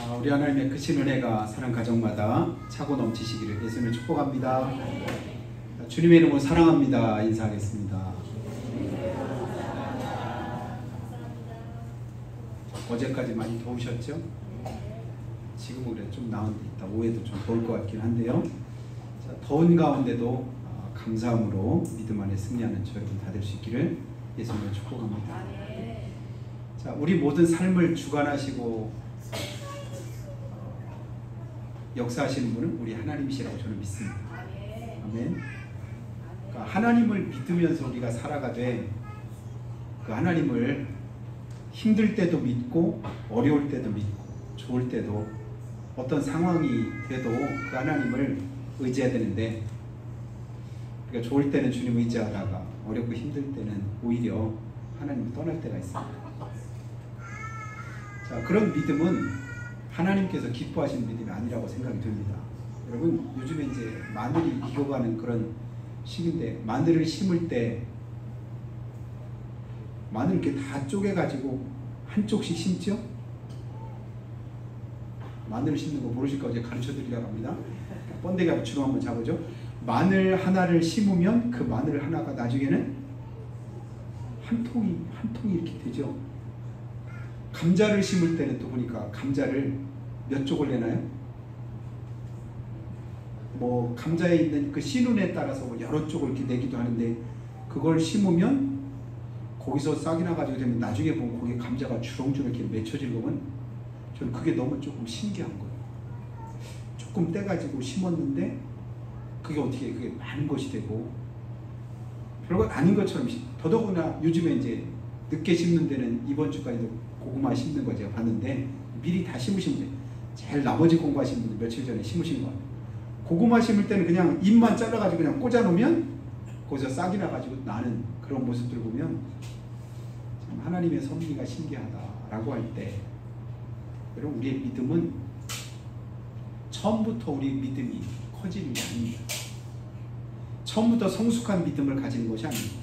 우리 하나님의 크신 은혜가 사랑 가정마다 차고 넘치시기를 예수님을 축복합니다. 주님의 이름으로 사랑합니다 인사하겠습니다. 어제까지 많이 더우셨죠? 지금은 그래 좀 나은데 이따 오후에도 좀 더울 것 같긴 한데요. 자, 더운 가운데도 감사함으로 믿음 안에 승리하는 저 여러분 다 될 수 있기를 예수님을 축복합니다. 자, 우리 모든 삶을 주관하시고 역사하시는 분은 우리 하나님이시라고 저는 믿습니다. 아멘. 그러니까 하나님을 믿으면서 우리가 살아가되 그 하나님을 힘들 때도 믿고 어려울 때도 믿고 좋을 때도 어떤 상황이 돼도 그 하나님을 의지해야 되는데, 그러니까 좋을 때는 주님 의지하다가 어렵고 힘들 때는 오히려 하나님을 떠날 때가 있습니다. 자, 그런 믿음은 하나님께서 기뻐하시는 믿음이 아니라고 생각이 듭니다. 여러분, 요즘에 이제 마늘이 익어가는 그런 시기인데, 마늘을 심을 때 마늘 이렇게 다 쪼개가지고 한쪽씩 심죠? 마늘 심는 거 모르실까 어제 가르쳐 드리려고 합니다. 번데기 한번 주로 한번 잡으죠. 마늘 하나를 심으면 그 마늘 하나가 나중에는 한 통이 이렇게 되죠. 감자를 심을 때는 또 보니까 감자를 몇 쪽을 내나요? 뭐 감자에 있는 그 씨눈에 따라서 여러 쪽을 이렇게 내기도 하는데, 그걸 심으면 거기서 싹이 나가지고 되면 나중에 보면 거기에 감자가 주렁주렁 이렇게 맺혀질 거면 저는 그게 너무 조금 신기한 거예요. 조금 떼가지고 심었는데 그게 어떻게 그게 많은 것이 되고 별거 아닌 것처럼, 더더구나 요즘에 이제 늦게 심는 데는 이번 주까지도 고구마 심는 거 제가 봤는데 미리 다 심으시면 돼요. 제일 나머지 공부하신 분들 며칠 전에 심으신 거 같아요. 고구마 심을 때는 그냥 잎만 잘라가지고 그냥 꽂아놓으면 거기서 싹이 나가지고 나는 그런 모습들 보면 참 하나님의 섭리가 신기하다라고 할 때, 여러분 우리의 믿음은 처음부터 우리 믿음이 커지는 게 아닙니다. 처음부터 성숙한 믿음을 가지는 것이 아닙니다.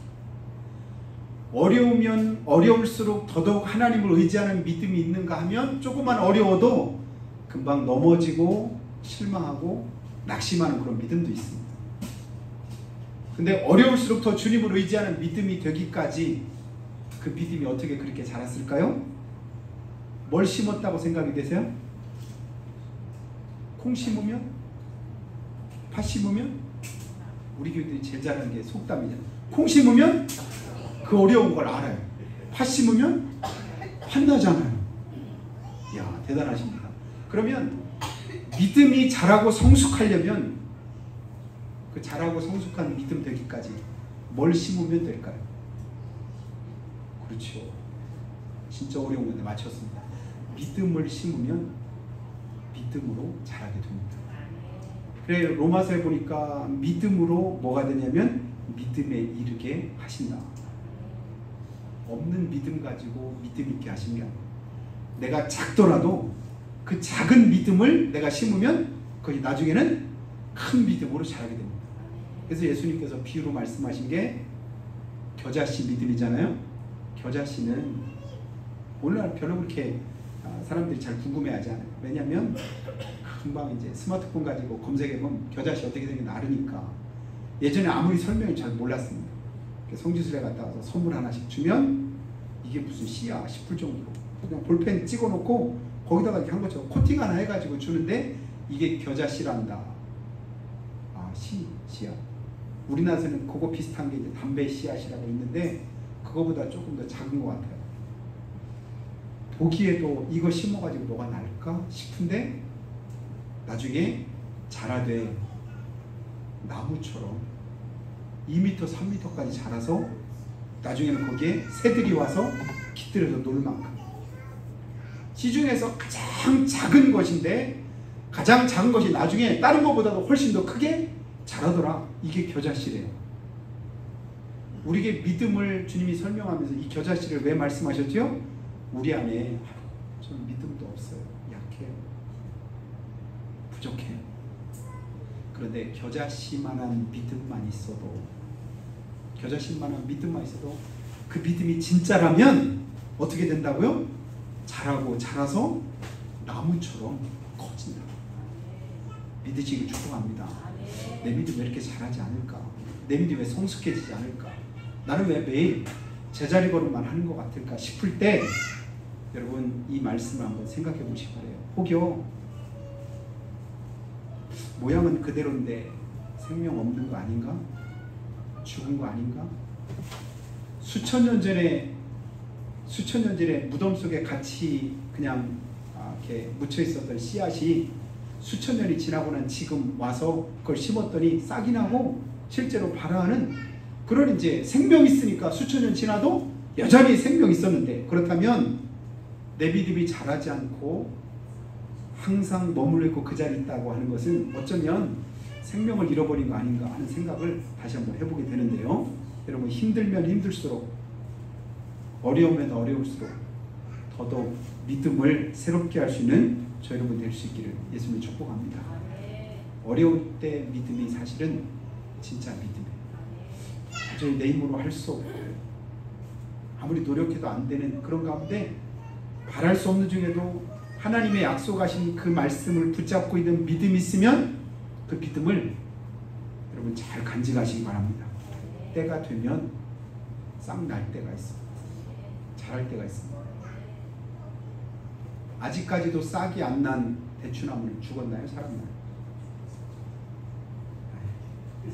어려우면 어려울수록 더더욱 하나님을 의지하는 믿음이 있는가 하면 조금만 어려워도 금방 넘어지고 실망하고 낙심하는 그런 믿음도 있습니다. 근데 어려울수록 더 주님을 의지하는 믿음이 되기까지 그 믿음이 어떻게 그렇게 자랐을까요? 뭘 심었다고 생각이 되세요? 콩 심으면? 팥 심으면? 우리 교회들이 제일 잘하는 게 속담이잖아요. 콩 심으면 그 어려운 걸 알아요. 팥 심으면 한나잖아요. 이야, 대단하십니다. 그러면 믿음이 자라고 성숙하려면 그 자라고 성숙한 믿음 되기까지 뭘 심으면 될까요? 그렇죠. 진짜 어려운 건데 맞췄습니다. 믿음을 심으면 믿음으로 자라게 됩니다. 그래, 로마서에 보니까 믿음으로 뭐가 되냐면 믿음에 이르게 하신다. 없는 믿음 가지고 믿음 있게 하시는 게 아니에요. 내가 작더라도 그 작은 믿음을 내가 심으면 거기 나중에는 큰 믿음으로 자라게 됩니다. 그래서 예수님께서 비유로 말씀하신 게 겨자씨 믿음이잖아요. 겨자씨는 오늘날 별로 그렇게 사람들이 잘 궁금해하지 않아요. 왜냐하면 금방 이제 스마트폰 가지고 검색해보면 겨자씨 어떻게 생긴지 알으니까. 예전에 아무리 설명을 잘 몰랐습니다. 성지순례 갔다 와서 선물 하나씩 주면 이게 무슨 씨야 싶을 정도로 그냥 볼펜 찍어놓고 거기다가 이렇게 한 것처럼 코팅 하나 해가지고 주는데 이게 겨자씨란다. 아, 씨앗. 우리나라에서는 그거 비슷한 게 이제 담배 씨앗이라고 있는데 그거보다 조금 더 작은 것 같아요. 보기에도 이거 심어가지고 뭐가 날까 싶은데 나중에 자라되 나무처럼 2m, 3m까지 자라서 나중에는 거기에 새들이 와서 깃들여서 놀 만큼, 시중에서 가장 작은 것인데 가장 작은 것이 나중에 다른 것보다도 훨씬 더 크게 자라더라. 이게 겨자씨래요. 우리에게 믿음을 주님이 설명하면서 이 겨자씨를 왜 말씀하셨죠? 우리 안에 저는 믿음도 없어요. 약해요. 부족해요. 그런데 겨자씨만한 믿음만 있어도, 겨자씨만한 믿음만 있어도 그 믿음이 진짜라면 어떻게 된다고요? 자라고 자라서 나무처럼 커진다. 믿으시길 축복합니다. 내 믿음 왜 이렇게 잘하지 않을까? 내 믿음 왜 성숙해지지 않을까? 나는 왜 매일 제자리 걸음만 하는 것 같을까 싶을 때 여러분 이 말씀을 한번 생각해 보시기 바래요. 혹여 모양은 그대로인데 생명 없는 거 아닌가? 죽은 거 아닌가? 수천 년 전에 무덤 속에 같이 그냥 이렇게 묻혀 있었던 씨앗이 수천 년이 지나고 난 지금 와서 그걸 심었더니 싹이 나고 실제로 발화하는 그런 이제 생명이 있으니까 수천 년 지나도 여전히 생명이 있었는데, 그렇다면 내 믿음이 자라지 않고 항상 머물러 있고 그 자리에 있다고 하는 것은 어쩌면 생명을 잃어버린 거 아닌가 하는 생각을 다시 한번 해보게 되는데요. 여러분 힘들면 힘들수록 어려우면 어려울수록 더더욱 믿음을 새롭게 할 수 있는 저 여러분 될 수 있기를 예수님을 축복합니다. 어려울 때 믿음이 사실은 진짜 믿음이에요. 도저히 내 힘으로 할 수 없고 아무리 노력해도 안 되는 그런 가운데 바랄 수 없는 중에도 하나님의 약속하신 그 말씀을 붙잡고 있는 믿음이 있으면 그 믿음을 여러분 잘 간직하시기 바랍니다. 때가 되면 싹 날 때가 있습니다. 자랄 때가 있습니다. 아직까지도 싹이 안 난 대추나무는 죽었나요? 살았나요?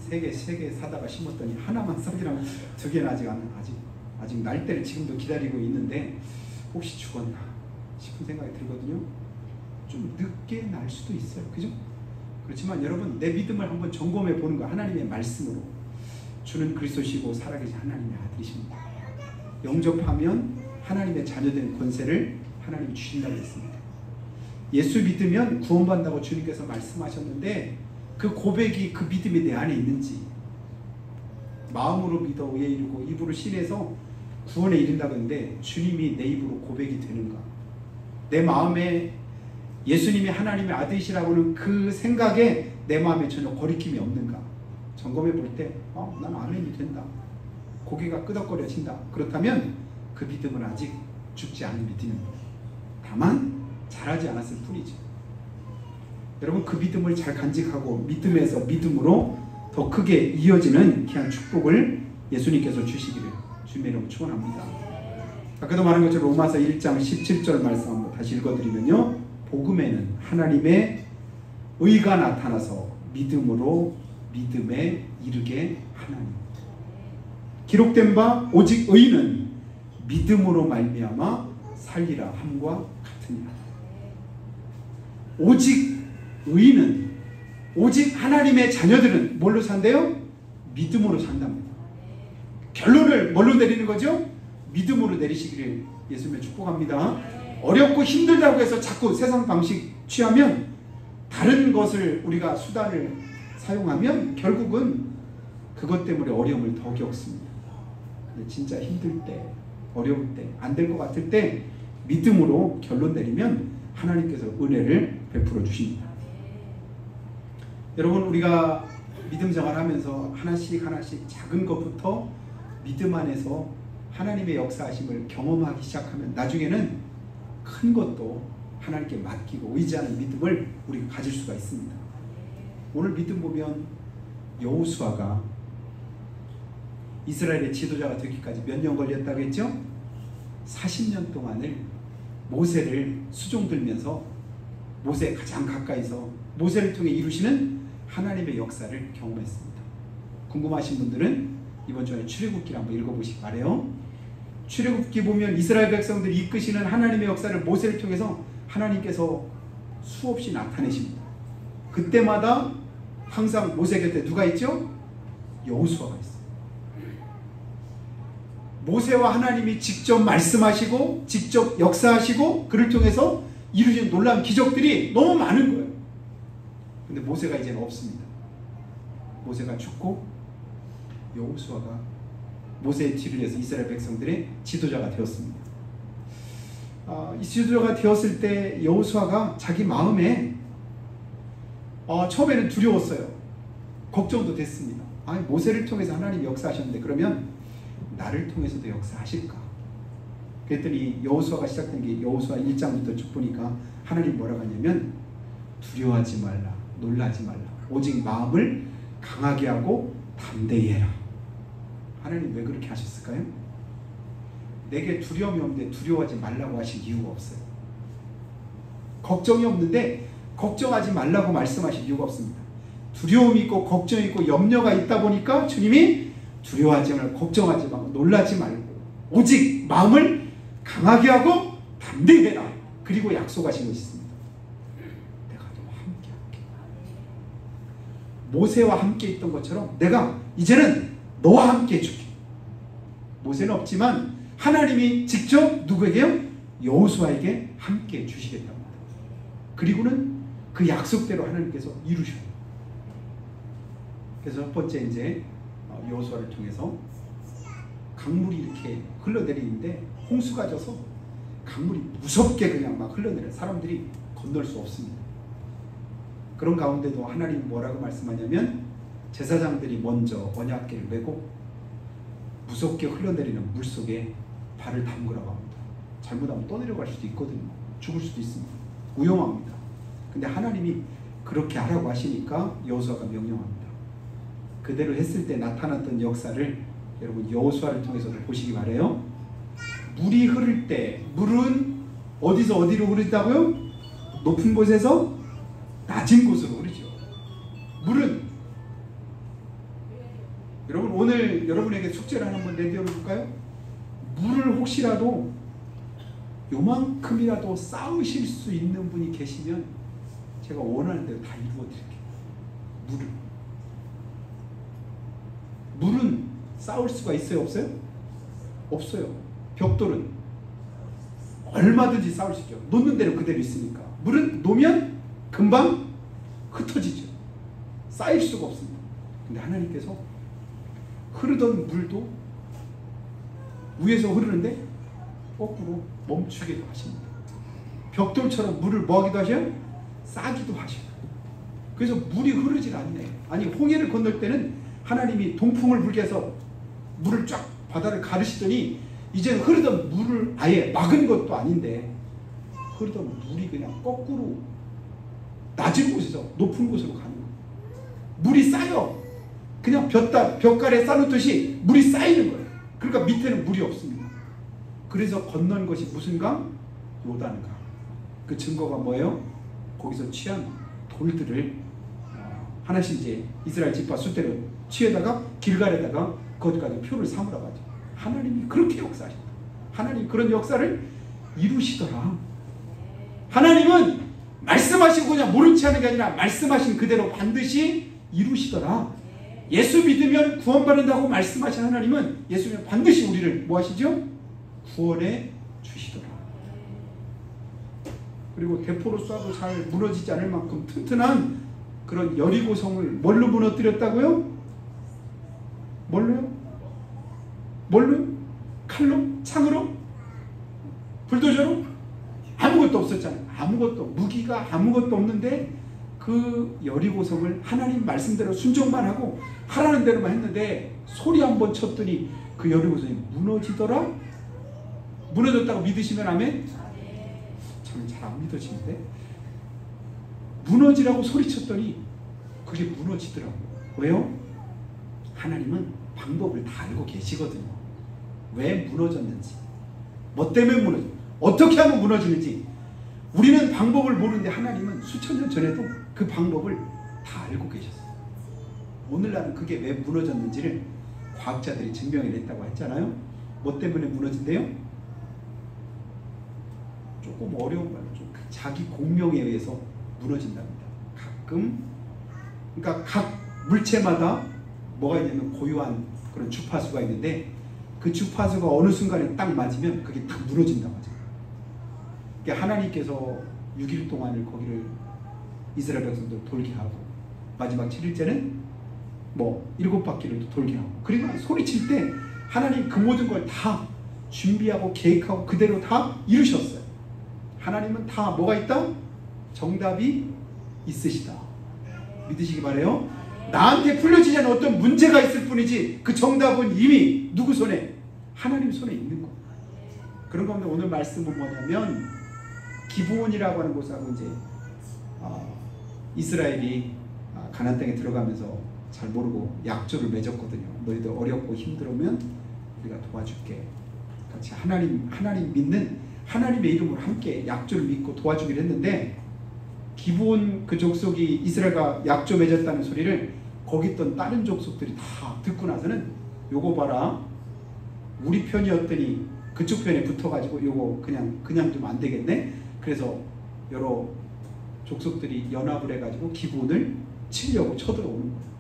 세 개 사다가 심었더니 하나만 싹이 나면 두 개는 아직 날 때를 지금도 기다리고 있는데 혹시 죽었나 싶은 생각이 들거든요. 좀 늦게 날 수도 있어요. 그죠? 그렇지만 여러분 내 믿음을 한번 점검해 보는 거, 하나님의 말씀으로. 주는 그리스도시고 살아계신 하나님의 아들이십니다. 영접하면 하나님의 자녀된 권세를 하나님이 주신다고 했습니다. 예수 믿으면 구원받는다고 주님께서 말씀하셨는데 그 고백이, 그 믿음이 내 안에 있는지, 마음으로 믿어 의에 이르고 입으로 신해서 구원에 이른다고 했는데 주님이 내 입으로 고백이 되는가? 내 마음에 예수님이 하나님의 아들이시라고는 그 생각에 내 마음에 전혀 거리낌이 없는가? 점검해 볼 때 난 아멘이 된다. 고개가 끄덕거려진다. 그렇다면 그 믿음은 아직 죽지 않은 믿음입니다. 다만 자라지 않았을 뿐이죠. 여러분 그 믿음을 잘 간직하고 믿음에서 믿음으로 더 크게 이어지는 귀한 축복을 예수님께서 주시기를 주님의 이름으로 축원합니다. 아까도 말한 것처럼 로마서 1장 17절 말씀 한번 다시 읽어드리면요, 복음에는 하나님의 의가 나타나서 믿음으로 믿음에 이르게 하나니, 기록된 바 오직 의는 믿음으로 말미암아 살리라 함과 같으니라. 오직 의는, 오직 하나님의 자녀들은 뭘로 산대요? 믿음으로 산답니다. 결론을 뭘로 내리는 거죠? 믿음으로 내리시기를 예수님을 축복합니다. 어렵고 힘들다고 해서 자꾸 세상 방식 취하면, 다른 것을 우리가 수단을 사용하면 결국은 그것 때문에 어려움을 더 겪습니다. 근데 진짜 힘들 때, 어려울 때, 안 될 것 같을 때 믿음으로 결론 내리면 하나님께서 은혜를 베풀어 주십니다. 여러분 우리가 믿음 생활하면서 하나씩 작은 것부터 믿음 안에서 하나님의 역사하심을 경험하기 시작하면 나중에는 큰 것도 하나님께 맡기고 의지하는 믿음을 우리가 가질 수가 있습니다. 오늘 믿음 보면 여호수아가 이스라엘의 지도자가 되기까지 몇 년 걸렸다고 했죠? 40년 동안을 모세를 수종 들면서 모세 가장 가까이서 모세를 통해 이루시는 하나님의 역사를 경험했습니다. 궁금하신 분들은 이번 주에 출애굽기를 한번 읽어보시기 바라요. 출애굽기 보면 이스라엘 백성들이 이끄시는 하나님의 역사를 모세를 통해서 하나님께서 수없이 나타내십니다. 그때마다 항상 모세 곁에 누가 있죠? 여호수아가 있어요. 모세와 하나님이 직접 말씀하시고 직접 역사하시고 그를 통해서 이루신 놀라운 기적들이 너무 많은 거예요. 근데 모세가 이제는 없습니다. 모세가 죽고 여호수아가 모세의 뒤를 이어서 이스라엘 백성들의 지도자가 되었습니다. 이 지도자가 되었을 때 여호수아가 자기 마음에 처음에는 두려웠어요. 걱정도 됐습니다. 모세를 통해서 하나님이 역사하셨는데 그러면 나를 통해서도 역사하실까? 그랬더니 여호수아가 시작된 게 여호수아 1장부터 쭉 보니까 하나님 뭐라고 하냐면 두려워하지 말라, 놀라지 말라, 오직 마음을 강하게 하고 담대히 해라. 하나님 왜 그렇게 하셨을까요? 내게 두려움이 없는데 두려워하지 말라고 하실 이유가 없어요. 걱정이 없는데 걱정하지 말라고 말씀하실 이유가 없습니다. 두려움이 있고 걱정이 있고 염려가 있다 보니까 주님이 두려워하지 말고 걱정하지 말고 놀라지 말고 오직 마음을 강하게 하고 담대히 해라. 그리고 약속하신 것이 있습니다. 내가 너와 함께 할게. 모세와 함께 있던 것처럼 내가 이제는 너와 함께 해줄게. 모세는 없지만 하나님이 직접 누구에게요? 여호수아에게 함께 주시겠답니다. 그리고는 그 약속대로 하나님께서 이루셔요. 그래서 첫 번째 이제 여호수아를 통해서 강물이 이렇게 흘러내리는데 홍수가 져서 강물이 무섭게 그냥 막 흘러내려요. 사람들이 건널 수 없습니다. 그런 가운데도 하나님 뭐라고 말씀하냐면 제사장들이 먼저 언약궤를 메고 무섭게 흘러내리는 물속에 발을 담그라고 합니다. 잘못하면 떠내려갈 수도 있거든요. 죽을 수도 있습니다. 위험합니다. 근데 하나님이 그렇게 하라고 하시니까 여호수아가 명령합니다. 그대로 했을 때 나타났던 역사를 여러분 여호수아를 통해서도 보시기 바라요. 물이 흐를 때 물은 어디서 어디로 흐른다고요? 높은 곳에서 낮은 곳으로 흐르죠. 물은 여러분 오늘 여러분에게 숙제를 한번 내드려 볼까요? 물을 혹시라도 요만큼이라도 쌓으실 수 있는 분이 계시면 제가 원하는 대로 다 이루어 드릴게요. 물은 쌓을 수가 있어요? 없어요? 없어요. 벽돌은 얼마든지 쌓을 수 있죠. 놓는 대로 그대로 있으니까. 물은 놓으면 금방 흩어지죠. 쌓일 수가 없습니다. 근데 하나님께서 흐르던 물도 위에서 흐르는데 거꾸로 멈추기도 하십니다. 벽돌처럼 물을 뭐하기도 하셔요? 싸기도 하셔요. 그래서 물이 흐르질 않네. 아니 홍해를 건널 때는 하나님이 동풍을 불게 해서 물을 쫙 바다를 가르시더니 이제 흐르던 물을 아예 막은 것도 아닌데 흐르던 물이 그냥 거꾸로 낮은 곳에서 높은 곳으로 가는 거예요. 물이 쌓여. 그냥 벽가에 쌓놓듯이 물이 쌓이는 거예요. 그러니까 밑에는 물이 없습니다. 그래서 건넌 것이 무슨 강? 요단강. 그 증거가 뭐예요? 거기서 취한 돌들을 하나씩 이제 이스라엘 지파 숫대로 취해다가 길갈에다가 그것까지 표를 삼으라고 하죠. 하나님이 그렇게 역사하셨다. 하나님 그런 역사를 이루시더라. 하나님은 말씀하시고 그냥 모른 체 하는 게 아니라 말씀하신 그대로 반드시 이루시더라. 예수 믿으면 구원받는다고 말씀하신 하나님은 예수 믿으면 반드시 우리를 뭐 하시죠? 구원해 주시더라. 그리고 대포로 쏴도 잘 무너지지 않을 만큼 튼튼한 그런 여리고성을 뭘로 무너뜨렸다고요? 뭘로요? 칼로? 창으로? 불도저로? 아무것도 없었잖아요. 아무것도, 무기가 아무것도 없는데 그 여리고성을 하나님 말씀대로 순종만 하고 하라는 대로만 했는데 소리 한번 쳤더니 그 여리고성이 무너지더라? 무너졌다고 믿으시면 아멘? 저는 잘 안 믿어지는데 무너지라고 소리쳤더니 그게 무너지더라고요. 왜요? 하나님은 방법을 다 알고 계시거든요. 왜 무너졌는지, 뭐 때문에 무너졌는지, 어떻게 하면 무너지는지 우리는 방법을 모르는데 하나님은 수천 년 전에도 그 방법을 다 알고 계셨어요. 오늘날은 그게 왜 무너졌는지를 과학자들이 증명해냈다고 했잖아요. 뭐 때문에 무너진대요? 조금 어려운 말로 좀 자기 공명에 의해서 무너진답니다. 가끔 그러니까 각 물체마다 뭐가 있냐면 고유한 그런 주파수가 있는데 그 주파수가 어느 순간에 딱 맞으면 그게 딱 무너진다고 하죠. 그러니까 하나님께서 6일 동안을 거기를 이스라엘 백성들 돌게 하고 마지막 7일째는 뭐 7바퀴를 돌게 하고 그리고 소리칠 때 하나님 그 모든 걸 다 준비하고 계획하고 그대로 다 이루셨어요. 하나님은 다 뭐가 있다? 정답이 있으시다. 믿으시기 바라요. 나한테 풀려지지 않은 어떤 문제가 있을 뿐이지 그 정답은 이미 누구 손에? 하나님 손에 있는 거예요. 그런 가운데 오늘 말씀은 뭐냐면 기브온이라고 하는 곳하고 이제 이스라엘이 가나안 땅에 들어가면서 잘 모르고 약조를 맺었거든요. 너희들 어렵고 힘들으면 우리가 도와줄게. 같이 하나님 믿는 하나님의 이름으로 함께 약조를 믿고 도와주기로 했는데 기브온 그 족속이 이스라엘과 약조 맺었다는 소리를 거기 있던 다른 족속들이 다 듣고 나서는 요거 봐라. 우리 편이었더니 그쪽 편에 붙어가지고 요거 그냥 좀 안 되겠네. 그래서 여러 족속들이 연합을 해가지고 기브온을 치려고 쳐들어오는 거예요.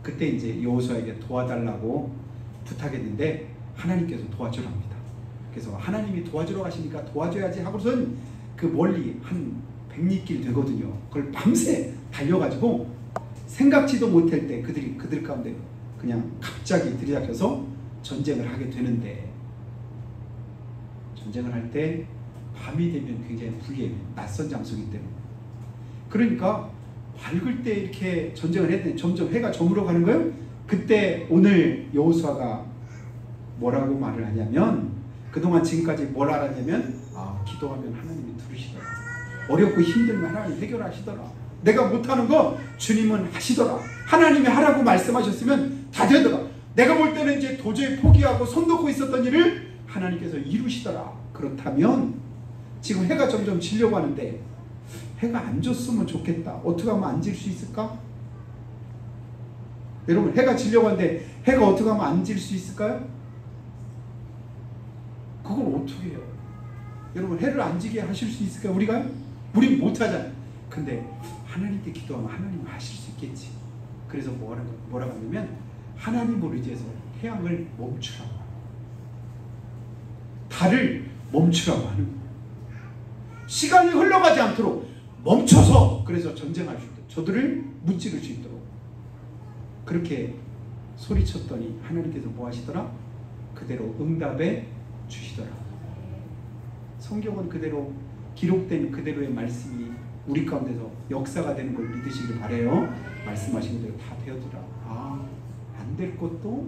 그때 이제 여호수아에게 도와달라고 부탁했는데 하나님께서 도와주라 합니다. 그래서 하나님이 도와주러 가시니까 도와줘야지 하고선 그 멀리 한 100리길 되거든요. 그걸 밤새 달려가지고 생각지도 못할 때 그들 가운데 그냥 갑자기 들이닥쳐서 전쟁을 하게 되는데, 전쟁을 할 때 밤이 되면 굉장히 불리해요. 낯선 장소이기 때문에. 그러니까 밝을 때 이렇게 전쟁을 했더니 점점 해가 저물어 가는 거예요. 그때 오늘 여호수아가 뭐라고 말을 하냐면, 그동안 지금까지 뭘 알았냐면, 기도하면 하나님이 들으시더라. 어렵고 힘들면 하나님이 해결하시더라. 내가 못하는 거 주님은 하시더라. 하나님이 하라고 말씀하셨으면 다 되더라. 내가 볼 때는 이제 도저히 포기하고 손 놓고 있었던 일을 하나님께서 이루시더라. 그렇다면 지금 해가 점점 지려고 하는데 해가 안 졌으면 좋겠다. 어떻게 하면 안 질 수 있을까? 여러분, 해가 지려고 하는데 해가 어떻게 하면 안 질 수 있을까요? 그걸 어떻게 해요? 여러분, 해를 안 지게 하실 수 있을까요? 우린 못하잖아요. 근데 하나님께 기도하면 하나님은 하실 수 있겠지. 그래서 뭐라고 하냐면 하나님을 의지해서 태양을 멈추라고, 달을 멈추라고 하는 거예요. 시간이 흘러가지 않도록 멈춰서, 그래서 전쟁할 수 있도록, 저들을 무찌를 수 있도록 그렇게 소리쳤더니 하나님께서 뭐 하시더라? 그대로 응답해 주시더라. 성경은 그대로 기록된 그대로의 말씀이 우리 가운데서 역사가 되는 걸 믿으시길 바래요. 말씀하신 대로 다 되어지라. 안 될 것도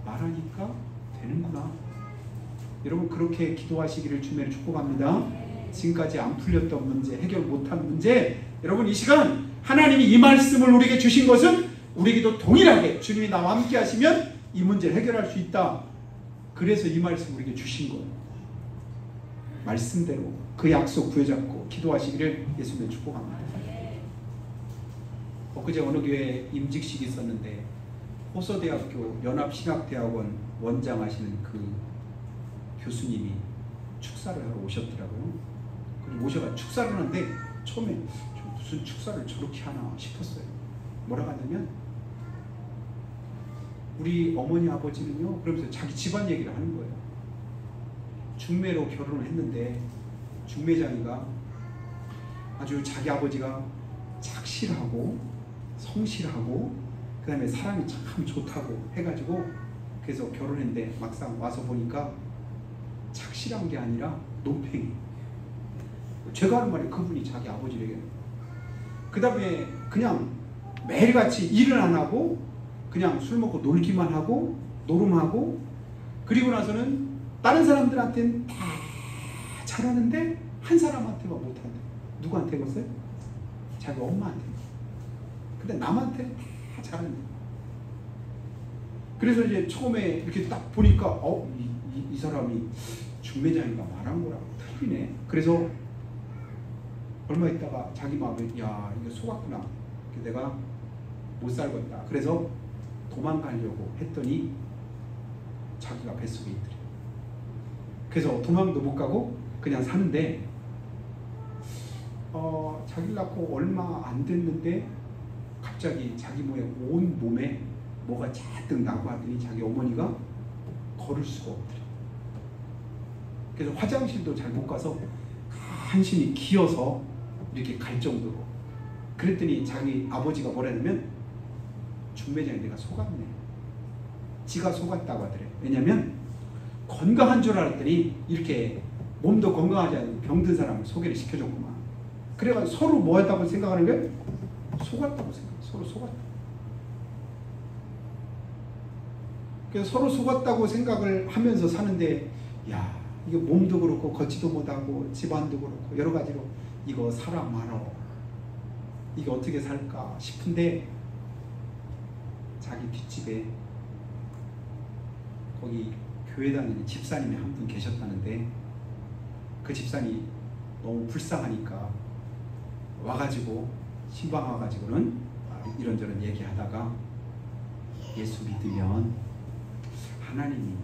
말하니까 되는구나. 여러분, 그렇게 기도하시기를 주님의 축복합니다. 지금까지 안 풀렸던 문제, 해결 못한 문제, 여러분 이 시간 하나님이 이 말씀을 우리에게 주신 것은 우리에게도 동일하게 주님이 나와 함께 하시면 이 문제를 해결할 수 있다. 그래서 이 말씀을 우리에게 주신 거예요. 말씀대로 그 약속 부여잡고 기도하시기를 예수님의 축복합니다. 엊그제 어느 교회에 임직식이 있었는데 호서대학교 연합신학대학원 원장 하시는 그 교수님이 축사를 하러 오셨더라고요. 그리고 오셔가 축사를 하는데 처음에 무슨 축사를 저렇게 하나 싶었어요. 뭐라고 하냐면 우리 어머니 아버지는요, 그러면서 자기 집안 얘기를 하는 거예요. 중매로 결혼을 했는데 중매장이가 아주 자기 아버지가 착실하고 성실하고 그 다음에 사람이 참 좋다고 해가지고 그래서 결혼했는데 막상 와서 보니까 착실한 게 아니라 논팽이. 제가 하는 말이 그분이 자기 아버지에게. 그 다음에 그냥 매일같이 일을 안 하고 그냥 술 먹고 놀기만 하고 노름하고, 그리고 나서는 다른 사람들한테는 다 잘하는데 한 사람한테만 못한대. 누구한테 했어요? 자기 엄마한테. 근데 남한테는 다 잘하는데. 그래서 이제 처음에 이렇게 딱 보니까 이 사람이 중매장이가 말한 거랑 틀리네. 그래서 얼마 있다가 자기 마음에 야, 이거 속았구나. 내가 못 살겠다. 그래서 도망가려고 했더니 자기가 뱃속에 있더래. 그래서 도망도 못 가고 그냥 사는데 자기를 낳고 얼마 안 됐는데 갑자기 자기 온 몸에 뭐가 잔뜩 나고 하더니 자기 어머니가 걸을 수가 없더래. 그래서 화장실도 잘 못 가서 한심히 기어서 이렇게 갈 정도로. 그랬더니 자기 아버지가 뭐라냐면 중매장에 내가 속았네. 지가 속았다고 하더래. 왜냐면 건강한 줄 알았더니 이렇게 몸도 건강하지 않은 병든 사람을 소개를 시켜줬구만. 그래가지고 서로 뭐 했다고 생각하는 거예요? 속았다고 생각해요. 서로 속았다. 그래서 서로 속았다고 생각을 하면서 사는데 야, 이거 몸도 그렇고 걷지도 못하고 집안도 그렇고 여러 가지로 이거 사람 많어. 이게 어떻게 살까 싶은데 자기 뒷집에 거기 교회 다니는 집사님이 한 분 계셨다는데 그 집사님이 너무 불쌍하니까 와가지고 신방 와가지고는 이런저런 얘기하다가 예수 믿으면 하나님이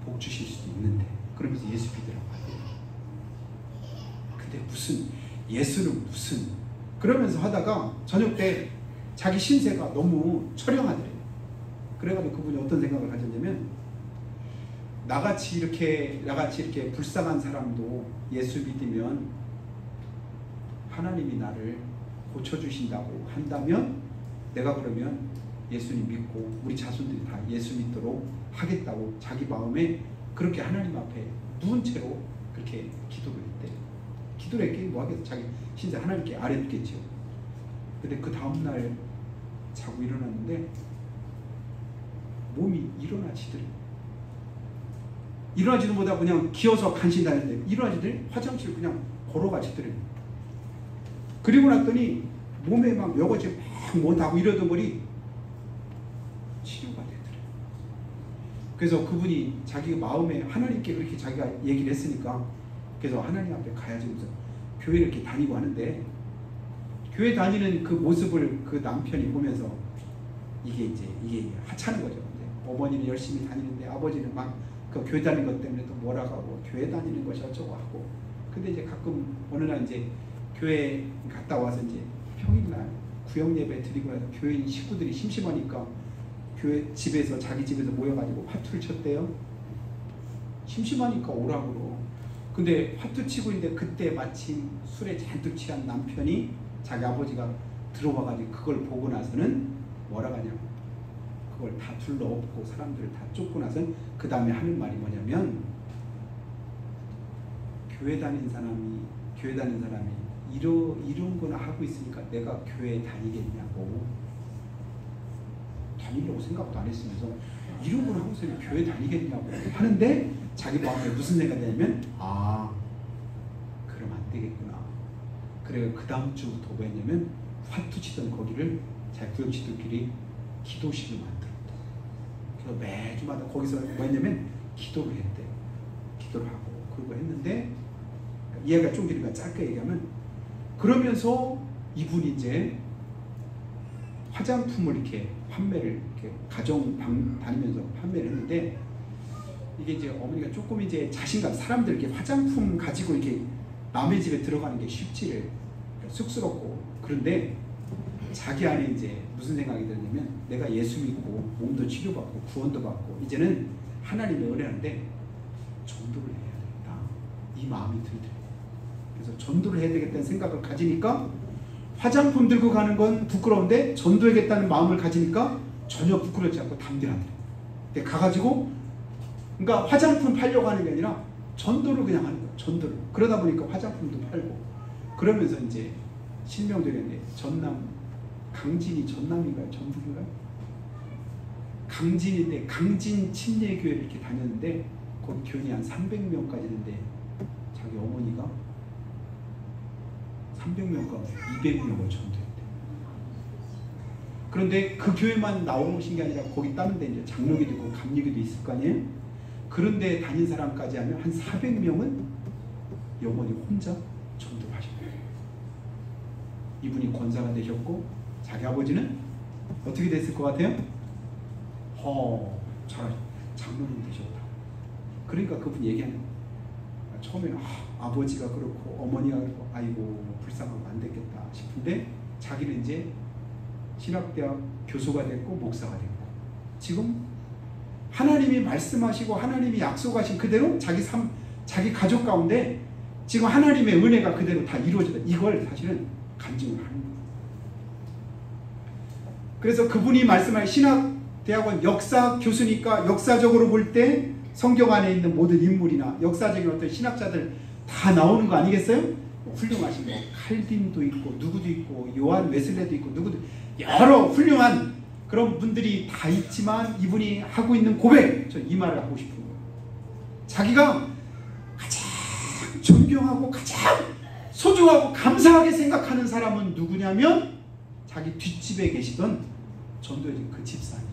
복 주실 수도 있는데 그러면서 예수 믿으라고 하대요. 근데 무슨 예수는 무슨 그러면서 하다가 저녁 때 자기 신세가 너무 처량하더래요. 그래가지고 그분이 어떤 생각을 가졌냐면 나같이 이렇게 불쌍한 사람도 예수 믿으면 하나님이 나를 고쳐주신다고 한다면 내가 그러면 예수님 믿고 우리 자손들이 다 예수 믿도록 하겠다고 자기 마음에 그렇게 하나님 앞에 누운 채로 그렇게 기도를 했대요. 기도를 했기 뭐 하겠어. 자기 신세 하나님께 아뢰겠죠. 근데 그 다음날 자고 일어났는데 몸이 일어나지더래요. 일어나지도 못하고 그냥 기어서 간신히 다녔는데 일어나지더니 화장실 그냥 걸어가지더래요. 그리고 났더니 몸에 막 여거지 막 못하고 이러던 머리 치료가 되더래요. 그래서 그분이 자기 마음에 하나님께 그렇게 자기가 얘기를 했으니까 그래서 하나님 앞에 가야지 그래서 교회를 이렇게 다니고 하는데 교회 다니는 그 모습을 그 남편이 보면서 이게 하찮은 거죠. 어머니는 열심히 다니는데 아버지는 막 그 교회 다니는 것 때문에 또 뭐라고 하고 교회 다니는 것이 어쩌고 하고 근데 이제 가끔 어느 날 이제 교회 갔다 와서 이제 평일날 구역 예배 드리고 나서 교인 식구들이 심심하니까 교회 집에서 자기 집에서 모여가지고 화투를 쳤대요. 심심하니까 오라고. 근데 화투 치고 있는데 그때 마침 술에 잔뜩 취한 남편이 자기 아버지가 들어와가지고 그걸 보고 나서는 뭐라고 하냐고 그걸 다 둘러엎고 사람들을 다 쫓고 나서는 그 다음에 하는 말이 뭐냐면 교회 다니는 사람이 이런 거나 하고 있으니까 내가 교회 다니겠냐고 다니려고 생각도 안 했으면서 이런 걸 하고 있으면 교회 다니겠냐고 하는데 자기 마음에 무슨 생각이 드냐면 그럼 안 되겠구나. 그래서 그 다음 주부터 뭐 했냐면 화투 치던 거기를 자기 구역지들끼리 기도실을 만들었다. 그래서 매주마다 거기서 뭐 했냐면 기도를 했대요. 기도를 하고 그거 했는데 이해가 좀 길으니까 짧게 얘기하면 그러면서 이분이 이제 화장품을 이렇게 판매를 이렇게 가정 다니면서 판매를 했는데 이게 이제 어머니가 조금 이제 자신감 사람들 이렇게 화장품 가지고 이렇게 남의 집에 들어가는 게 쉽지를 쑥스럽고 그런데 자기 안에 이제 무슨 생각이 들었냐면 내가 예수 믿고 몸도 치료받고 구원도 받고 이제는 하나님의 은혜인데 전도를 해야 되겠다 이 마음이 들더래요. 그래서 전도를 해야 되겠다는 생각을 가지니까 화장품 들고 가는 건 부끄러운데 전도해야겠다는 마음을 가지니까 전혀 부끄럽지 않고 담대하더래요. 근데 가가지고 그러니까 화장품 팔려고 하는 게 아니라 전도를 그냥 하는 거예요. 전도를. 그러다 보니까 화장품도 팔고 그러면서 이제 실명되는데 전남 강진이 전남인가요? 전북인가요? 강진인데 강진 침례교회를 이렇게 다녔는데 거기 교인이 한 300명까지 있는데 자기 어머니가 300명 가운데 200명을 전도했대. 그런데 그 교회만 나오신 게 아니라 거기 다른 데 이제 장로기도 있고 감리기도 있을 거 아니에요? 그런데 다닌 사람까지 하면 한 400명은 어머니 혼자 전도를 하셨대요. 이분이 권사가 되셨고 자기 아버지는 어떻게 됐을 것 같아요? 장로님 되셨다. 그러니까 그분 얘기하는 처음에는 아버지가 그렇고 어머니가 그렇고 아이고 불쌍하고 안 됐겠다 싶은데 자기는 이제 신학대학 교수가 됐고 목사가 됐고 지금 하나님이 말씀하시고 하나님이 약속하신 그대로 자기 삶, 자기 가족 가운데 지금 하나님의 은혜가 그대로 다 이루어진다. 이걸 사실은 간증을 하는 거예요. 그래서 그분이 말씀하신 신학대학원 역사 교수니까 역사적으로 볼 때 성경 안에 있는 모든 인물이나 역사적인 어떤 신학자들 다 나오는 거 아니겠어요? 훌륭하신 거 칼빈도 있고 누구도 있고 요한 웨슬레도 있고 누구도 여러 훌륭한 그런 분들이 다 있지만 이분이 하고 있는 고백 저 이 말을 하고 싶은 거예요. 자기가 존경하고 가장 소중하고 감사하게 생각하는 사람은 누구냐면 자기 뒷집에 계시던 전도해준 그 집사님.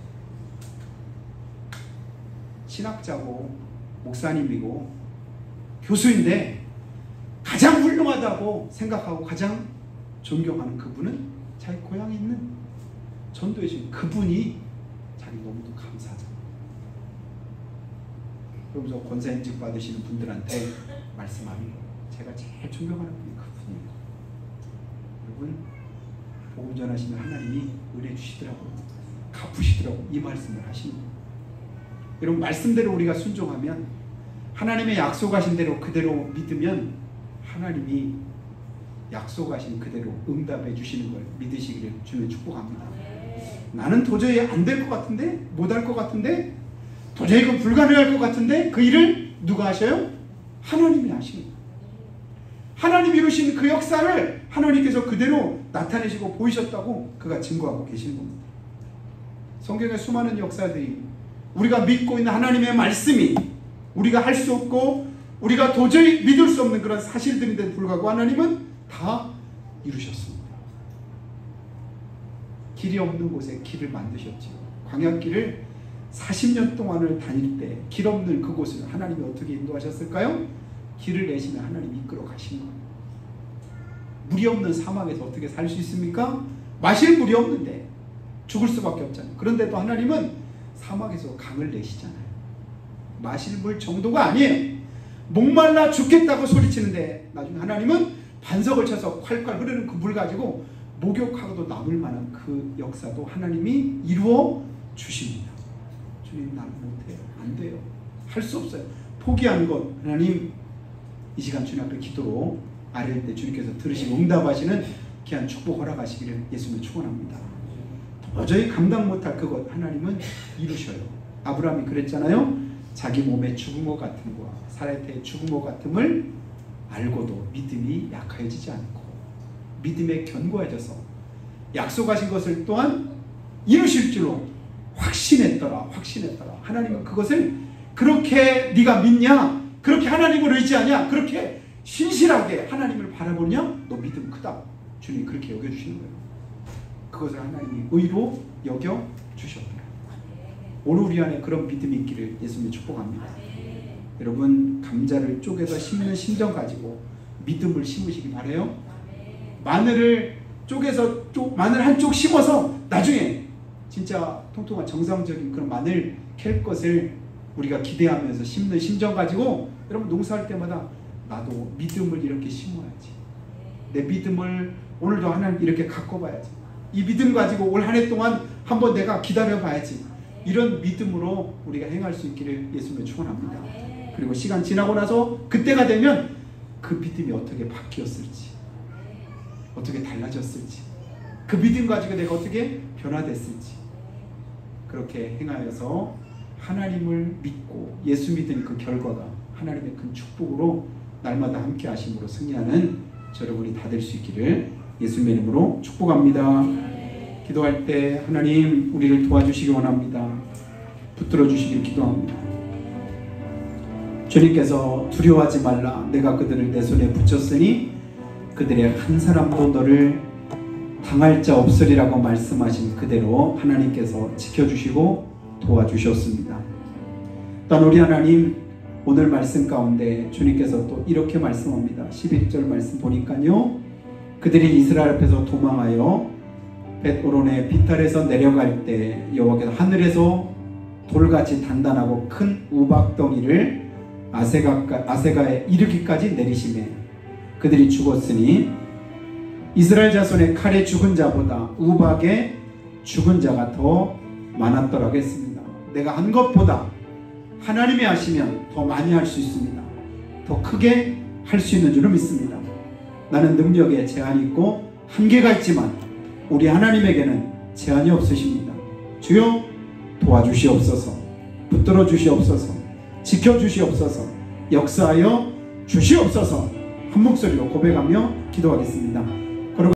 신학자고 목사님이고 교수인데 가장 훌륭하다고 생각하고 가장 존경하는 그분은 자기 고향에 있는 전도해준 그분이 자기 너무도 감사하잖아요. 그러면서 권사인직 받으시는 분들한테 말씀하는 거예요. 제가 제일 존경하는 분이 그분이에요. 여러분, 복음 전하시면 하나님이 은혜 주시더라고요. 갚으시더라고요. 이 말씀을 하시는 거예요. 여러분, 말씀대로 우리가 순종하면, 하나님의 약속하신 대로 그대로 믿으면 하나님이 약속하신 그대로 응답해 주시는 걸 믿으시기를 주님 축복합니다. 나는 도저히 안 될 것 같은데, 못할 것 같은데, 도저히 그 불가능할 것 같은데, 그 일을 누가 하셔요? 하나님이 하십니다. 하나님이 이루신 그 역사를 하나님께서 그대로 나타내시고 보이셨다고 그가 증거하고 계시는 겁니다. 성경의 수많은 역사들이, 우리가 믿고 있는 하나님의 말씀이 우리가 할 수 없고 우리가 도저히 믿을 수 없는 그런 사실들인데도 불구하고 하나님은 다 이루셨습니다. 길이 없는 곳에 길을 만드셨죠. 광야길을 40년 동안을 다닐 때 길 없는 그곳을 하나님이 어떻게 인도하셨을까요? 길을 내시면 하나님이 이끌어 가신 거예요. 물이 없는 사막에서 어떻게 살 수 있습니까? 마실 물이 없는데 죽을 수밖에 없잖아요. 그런데도 하나님은 사막에서 강을 내시잖아요. 마실 물 정도가 아니에요. 목말라 죽겠다고 소리치는데 나중에 하나님은 반석을 쳐서 콸콸 흐르는 그 물 가지고 목욕하고도 남을 만한 그 역사도 하나님이 이루어 주십니다. 주님, 나는 못해요. 안 돼요. 할 수 없어요. 포기한 것, 하나님 이 시간 주님 앞에 기도로 아뢰일 때 주님께서 들으시고 응답하시는 귀한 축복 허락하시기를 예수님을 축원합니다. 도저히 감당 못할 그것 하나님은 이루셔요. 아브라함이 그랬잖아요. 자기 몸에 죽은 것 같음과 살아있을 때 죽은 것 같음을 알고도 믿음이 약해지지 않고 믿음에 견고해져서 약속하신 것을 또한 이루실 줄로 확신했더라. 하나님은 그것을 그렇게 네가 믿냐? 그렇게 하나님을 의지하냐? 그렇게 신실하게 하나님을 바라보냐? 너 믿음 크다. 주님이 그렇게 여겨주시는 거예요. 그것을 하나님이 의로 여겨주셨더라. 오늘 우리 안에 그런 믿음이 있기를 예수님이 축복합니다. 여러분, 감자를 쪼개서 심는 심정 가지고 믿음을 심으시기 바라요. 마늘을 쪼개서 마늘 한쪽 심어서 나중에 진짜 통통한 정상적인 그런 마늘 캘 것을 우리가 기대하면서 심는 심정 가지고 여러분 농사할 때마다 나도 믿음을 이렇게 심어야지. 내 믿음을 오늘도 하나님 이렇게 갖고 봐야지. 이 믿음 가지고 올 한 해 동안 한번 내가 기다려 봐야지. 이런 믿음으로 우리가 행할 수 있기를 예수님을 축원합니다. 그리고 시간 지나고 나서 그때가 되면 그 믿음이 어떻게 바뀌었을지, 어떻게 달라졌을지, 그 믿음 가지고 내가 어떻게 변화됐을지, 그렇게 행하여서 하나님을 믿고 예수 믿은 그 결과가 하나님의 큰 축복으로 날마다 함께 하심으로 승리하는 여러분이 다 될 수 있기를 예수님의 이름으로 축복합니다. 기도할 때 하나님 우리를 도와주시기 원합니다. 붙들어 주시길 기도합니다. 주님께서 두려워하지 말라. 내가 그들을 내 손에 붙였으니 그들의 한 사람도 너를 당할 자 없으리라고 말씀하신 그대로 하나님께서 지켜주시고 도와주셨습니다. 또한 우리 하나님, 오늘 말씀 가운데 주님께서 또 이렇게 말씀합니다. 11절 말씀 보니까요, 그들이 이스라엘 앞에서 도망하여 벳오론의 비탈에서 내려갈 때 여호와께서 하늘에서 돌같이 단단하고 큰 우박덩이를 아세가에 이르기까지 내리시매 그들이 죽었으니 이스라엘 자손의 칼에 죽은 자보다 우박에 죽은 자가 더 많았더라고 했습니다. 내가 한 것보다 하나님이 하시면 더 많이 할 수 있습니다. 더 크게 할 수 있는 줄을 믿습니다. 나는 능력에 제한이 있고 한계가 있지만 우리 하나님에게는 제한이 없으십니다. 주여 도와주시옵소서, 붙들어 주시옵소서, 지켜주시옵소서, 역사하여 주시옵소서. 한 목소리로 고백하며 기도하겠습니다.